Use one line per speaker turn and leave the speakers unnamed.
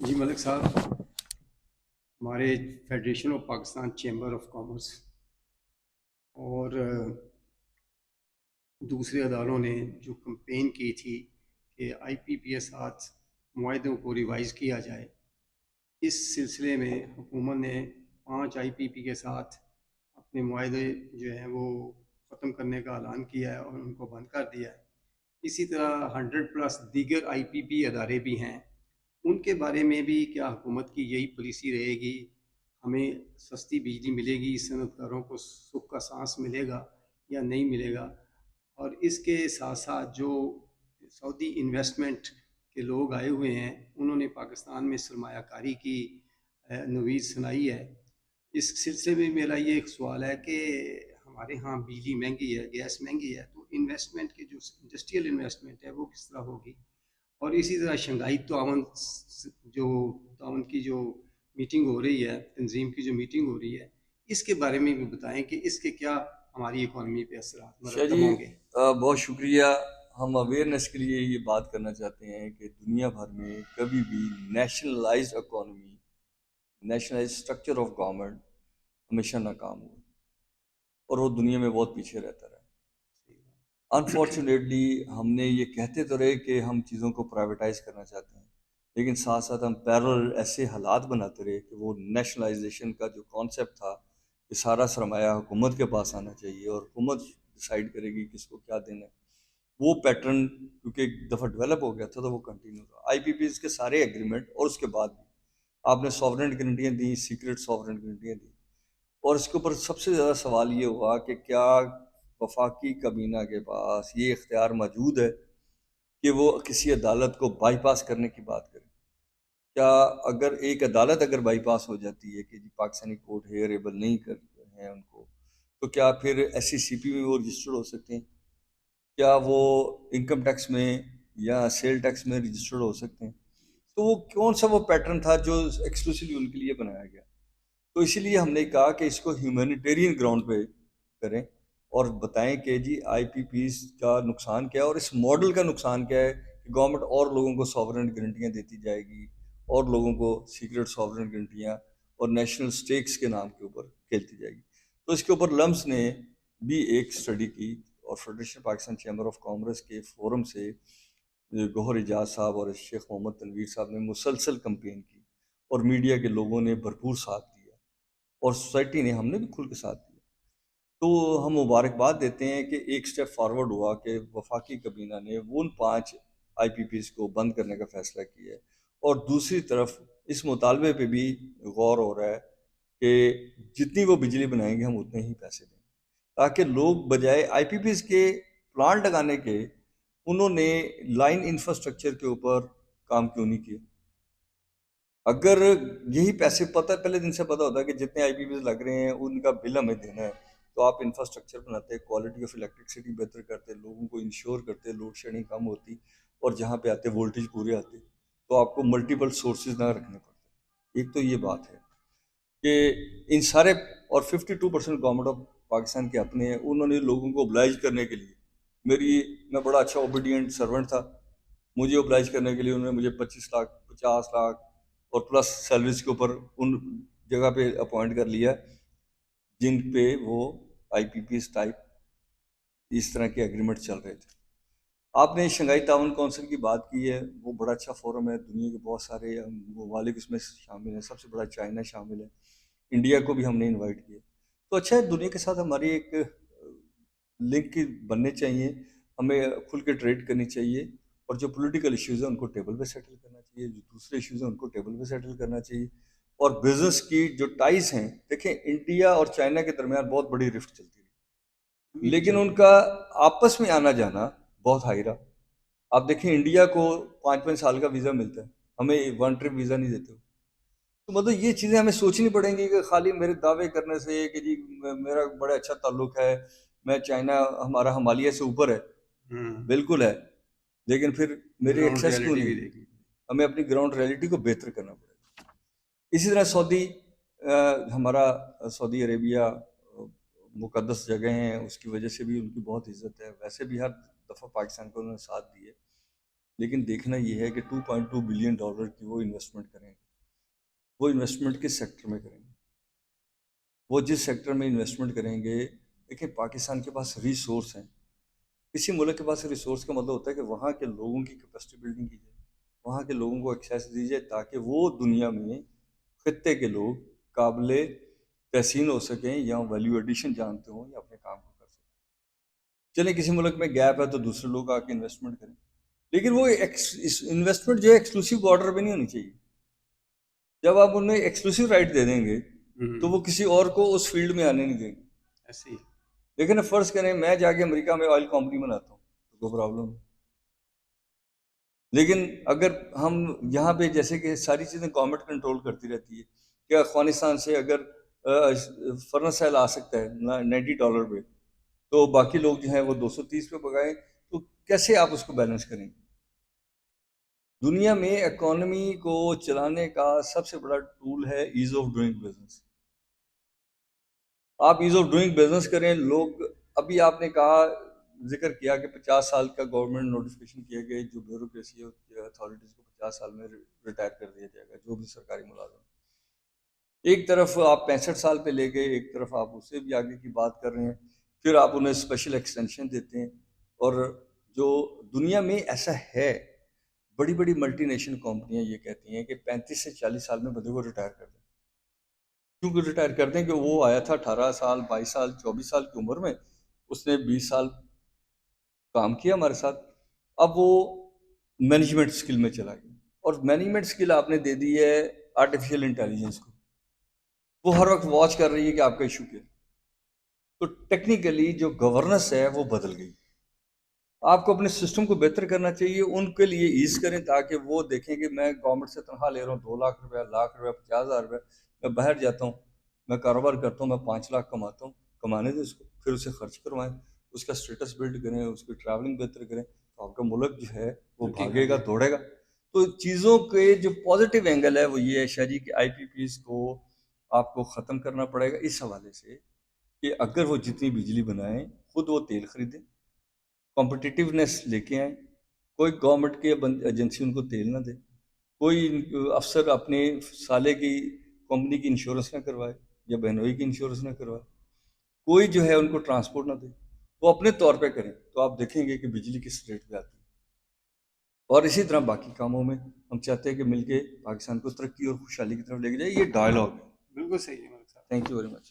جی ملک صاحب، ہمارے federation of Pakistan chamber of commerce اور دوسرے اداروں نے جو کمپین کی تھی کہ آئی پی پی کے ساتھ معاہدوں کو ریوائز کیا جائے، اس سلسلے میں حکومت نے 5 آئی پی پی کے ساتھ اپنے معاہدے جو ہیں وہ ختم کرنے کا اعلان کیا ہے اور ان کو بند کر دیا ہے۔ اسی طرح 100+ دیگر آئی پی پی ادارے بھی ہیں، ان کے بارے میں بھی کیا حکومت کی یہی پالیسی رہے گی؟ ہمیں سستی بجلی ملے گی، صنعت کاروں کو سکھ کا سانس ملے گا یا نہیں ملے گا؟ اور اس کے ساتھ ساتھ جو سعودی انویسٹمنٹ کے لوگ آئے ہوئے ہیں، انہوں نے پاکستان میں سرمایہ کاری کی نوید سنائی ہے۔ اس سلسلے میں میرا یہ ایک سوال ہے کہ ہمارے ہاں بجلی مہنگی ہے، گیس مہنگی ہے، تو انویسٹمنٹ کے جو انڈسٹریل انویسٹمنٹ ہے وہ کس طرح ہوگی؟ اور اسی طرح شنگھائی تعاون کی جو میٹنگ ہو رہی ہے، تنظیم کی جو میٹنگ ہو رہی ہے، اس کے بارے میں بھی بتائیں کہ اس کے کیا ہماری اکانومی پہ اثرات
شاہ
مرتب
جی،
ہوں گے؟
بہت شکریہ۔ ہم اویئرنیس کے لیے یہ بات کرنا چاہتے ہیں کہ دنیا بھر میں کبھی بھی nationalised economy, nationalised structure of government ہمیشہ ناکام ہوا اور وہ دنیا میں بہت پیچھے رہتا رہا۔ انفارچونیٹلی ہم نے یہ کہتے تو رہے کہ ہم چیزوں کو پرائیویٹائز کرنا چاہتے ہیں، لیکن ساتھ ساتھ ہم پیرل ایسے حالات بناتے رہے کہ وہ نیشنلائزیشن کا جو کانسیپٹ تھا کہ سارا سرمایہ حکومت کے پاس آنا چاہیے اور حکومت ڈیسائیڈ کرے گی کس کو کیا دینا ہے، وہ پیٹرن کیونکہ ایک دفعہ ڈیولپ ہو گیا تھا تو وہ کنٹینیو رہا۔ آئی پی پیز کے سارے ایگریمنٹ اور اس کے بعد بھی آپ نے ساورن گارنٹیاں دیں، سیکرٹ ساورن گارنٹیاں دیں، اور اس کے اوپر سب سے زیادہ سوال یہ ہوا کہ کیا وفاقی کابینہ کے پاس یہ اختیار موجود ہے کہ وہ کسی عدالت کو بائی پاس کرنے کی بات کرے؟ کیا اگر ایک عدالت اگر بائی پاس ہو جاتی ہے کہ جی پاکستانی کورٹ ہیئریبل نہیں کر رہے ہیں ان کو، تو کیا پھر ایس سی سی پی میں وہ رجسٹرڈ ہو سکتے ہیں؟ کیا وہ انکم ٹیکس میں یا سیل ٹیکس میں رجسٹرڈ ہو سکتے ہیں؟ تو وہ کون سا وہ پیٹرن تھا جو ایکسکلوسیولی ان کے لیے بنایا گیا؟ تو اسی لیے ہم نے کہا کہ اس کو ہیومینیٹیرین گراؤنڈ پہ کریں اور بتائیں کہ جی آئی پی پیز کا نقصان کیا ہے اور اس ماڈل کا نقصان کیا ہے کہ گورنمنٹ اور لوگوں کو ساورن گارنٹیاں دیتی جائے گی اور لوگوں کو سیکرٹ ساورن گارنٹیاں اور نیشنل سٹیکس کے نام کے اوپر کھیلتی جائے گی۔ تو اس کے اوپر لمس نے بھی ایک اسٹڈی کی اور federation Pakistan chamber of commerce کے فورم سے گوہر اجاز صاحب اور شیخ محمد تنویر صاحب نے مسلسل کمپین کی اور میڈیا کے لوگوں نے بھرپور ساتھ دیا اور سوسائٹی نے، ہم نے بھی کھل کے ساتھ دیا۔ تو ہم مبارکباد دیتے ہیں کہ ایک سٹیپ فارورڈ ہوا کہ وفاقی کابینہ نے ان 5 آئی پی پیز کو بند کرنے کا فیصلہ کیا ہے، اور دوسری طرف اس مطالبے پہ بھی غور ہو رہا ہے کہ جتنی وہ بجلی بنائیں گے ہم اتنے ہی پیسے دیں، تاکہ لوگ بجائے آئی پی پیز کے پلانٹ لگانے کے انہوں نے لائن انفراسٹرکچر کے اوپر کام کیوں نہیں کیا؟ اگر یہی پیسے پہلے دن سے پتہ ہوتا ہے کہ جتنے آئی پی پیز لگ رہے ہیں ان کا بل ہمیں دینا ہے، تو آپ انفراسٹرکچر بناتے، کوالٹی آف الیکٹرسٹی بہتر کرتے، لوگوں کو انشور کرتے، لوڈ شیڈنگ کم ہوتی، اور جہاں پہ آتے وولٹیج پورے آتے، تو آپ کو ملٹیپل سورسز نہ رکھنے پڑتے۔ ایک تو یہ بات ہے کہ ان سارے، اور 52% گورنمنٹ آف پاکستان کے اپنے ہیں، انہوں نے لوگوں کو oblige کرنے کے لیے، میں بڑا اچھا اوبیڈینٹ سرونٹ تھا، مجھے oblige کرنے کے لیے انہوں نے مجھے 25 لاکھ 50 لاکھ اور پلس سیلریز کے اوپر ان جگہ پہ اپوائنٹ کر لیا جن پہ وہ آئی پی پیز ٹائپ اس طرح کے ایگریمنٹ چل رہے تھے۔ آپ نے شنگھائی تعاون کونسل کی بات کی ہے، وہ بڑا اچھا فورم ہے، دنیا کے بہت سارے ممالک اس میں شامل ہیں، سب سے بڑا چائنا شامل ہے، انڈیا کو بھی ہم نے انوائٹ کیا۔ تو اچھا ہے، دنیا کے ساتھ ہماری ایک لنک بننے چاہیے، ہمیں کھل کے ٹریڈ کرنی چاہیے، اور جو پولیٹیکل ایشوز ہیں ان کو ٹیبل پہ سیٹل کرنا چاہیے، جو دوسرے ایشوز ہیں ان کو ٹیبل پہ سیٹل کرنا چاہیے، اور بزنس کی جو ٹائز ہیں، دیکھیں انڈیا اور چائنا کے درمیان بہت بڑی رفٹ چلتی رہی، لیکن ان کا آپس میں آنا جانا بہت ہائی رہا۔ آپ دیکھیں انڈیا کو 5 سال کا ویزا ملتا ہے، ہمیں 1 ٹرپ ویزا نہیں دیتے۔ تو مطلب یہ چیزیں ہمیں سوچنی پڑیں گی کہ خالی میرے دعوے کرنے سے کہ جی میرا بڑا اچھا تعلق ہے، میں چائنا، ہمارا ہمالیہ سے اوپر ہے، بالکل ہے، لیکن پھر میری
گراؤنڈ
ایکسیس کیوں
ریالٹی بھی
نہیں؟
دیکھنی۔
ہمیں اپنی گراؤنڈ ریئلٹی کو بہتر کرنا پڑے گا۔ اسی طرح سعودی، ہمارا سعودی عربیہ مقدس جگہ ہیں، اس کی وجہ سے بھی ان کی بہت عزت ہے، ویسے بھی ہر دفعہ پاکستان کو انہوں نے ساتھ دی ہے، لیکن دیکھنا یہ ہے کہ $2.2 بلین کی وہ انویسٹمنٹ کریں، وہ انویسٹمنٹ کس سیکٹر میں کریں گے؟ وہ جس سیکٹر میں انویسٹمنٹ کریں گے، دیکھیں پاکستان کے پاس ریسورس ہیں. کسی ملک کے پاس ریسورس کا مطلب ہوتا ہے کہ وہاں کے لوگوں کی کیپیسٹی بلڈنگ کی جائے، وہاں کے لوگوں کو ایکسیس دی جائے تاکہ وہ دنیا میں خطے کے لوگ قابل تحسین ہو سکیں یا ویلیو ایڈیشن جانتے ہوں یا اپنے کام کو کر سکیں. چلیں کسی ملک میں گیپ ہے تو دوسرے لوگ آ کے انویسٹمنٹ کریں، لیکن وہ انویسٹمنٹ جو ہے ایکسکلوسیو بارڈر پہ نہیں ہونی چاہیے. جب آپ انہیں ایکسکلوسیو رائٹ دے دیں گے تو وہ کسی اور کو اس فیلڈ میں آنے نہیں دیں گے.
ایسے ہی
لیکن فرض کریں میں جا کے امریکہ میں آئل کمپنی بناتا ہوں تو کوئی پرابلم نہیں. لیکن اگر ہم یہاں پہ جیسے کہ ساری چیزیں گورنمنٹ کنٹرول کرتی رہتی ہے کہ افغانستان سے اگر فرنس سیل آ سکتا ہے $90 پہ تو باقی لوگ جو ہیں وہ 230 پہ پکائیں، تو کیسے آپ اس کو بیلنس کریں گے؟ دنیا میں اکانومی کو چلانے کا سب سے بڑا ٹول ہے ایز آف ڈوئنگ بزنس. آپ ایز آف ڈوئنگ بزنس کریں. لوگ ابھی آپ نے کہا ذکر کیا کہ 50 سال کا گورنمنٹ نوٹیفکیشن کیا گیا جو بیوروکریسی ہے اتھارٹیز کو 50 سال میں ریٹائر کر دیا جائے گا جو بھی سرکاری ملازم. ایک طرف آپ 65 سال پہ لے گئے، ایک طرف آپ اس سے بھی آگے کی بات کر رہے ہیں، پھر آپ انہیں اسپیشل ایکسٹینشن دیتے ہیں. اور جو دنیا میں ایسا ہے، بڑی بڑی ملٹی نیشنل کمپنیاں یہ کہتی ہیں کہ 35 سے 40 سال میں بندے کو ریٹائر کر دیں. کیوں ریٹائر کر دیں کہ وہ آیا تھا 18 سال 22 سال 24 سال کی عمر میں، اس نے 20 سال کام کیا ہمارے ساتھ، اب وہ مینجمنٹ سکل میں چلا گیا. اور مینجمنٹ سکل آپ نے دے دی ہے آرٹیفیشل انٹیلیجنس کو، وہ ہر وقت واچ کر رہی ہے کہ آپ کا ایشو کیا ہے. تو ٹیکنیکلی جو گورننس ہے وہ بدل گئی. آپ کو اپنے سسٹم کو بہتر کرنا چاہیے، ان کے لیے ایز کریں تاکہ وہ دیکھیں کہ میں گورنمنٹ سے تنخواہ لے رہا ہوں 2 لاکھ روپیہ، لاکھ روپیہ، 50,000 روپیہ، میں باہر جاتا ہوں، میں کاروبار کرتا ہوں، میں 5 لاکھ کماتا ہوں، کمانے دیں اس کو، پھر اسے خرچ کروائیں، اس کا اسٹیٹس بلڈ کریں، اس کی ٹریولنگ بہتر کریں، تو آپ کا ملک جو ہے وہ بھاگے گا، دوڑے گا. تو چیزوں کے جو پازیٹیو اینگل ہے وہ یہ ہے شاہ جی کہ آئی پی پیز کو آپ کو ختم کرنا پڑے گا اس حوالے سے کہ اگر وہ جتنی بجلی بنائیں خود وہ تیل خریدیں، کمپٹیٹیونیس لے کے آئیں. کوئی گورنمنٹ کی ایجنسی ان کو تیل نہ دے، کوئی افسر اپنے سالے کی کمپنی کی انشورنس نہ کروائے یا بہنوئی کی انشورنس نہ کروائے، کوئی جو ہے ان کو ٹرانسپورٹ نہ دے، وہ اپنے طور پہ کریں. تو آپ دیکھیں گے کہ بجلی کس ریٹ پہ آتی ہے. اور اسی طرح باقی کاموں میں ہم چاہتے ہیں کہ مل کے پاکستان کو ترقی اور خوشحالی کی طرف لے کے جائے. یہ ڈائلاگ ہے.
بالکل صحیح ہے.
Thank you very much.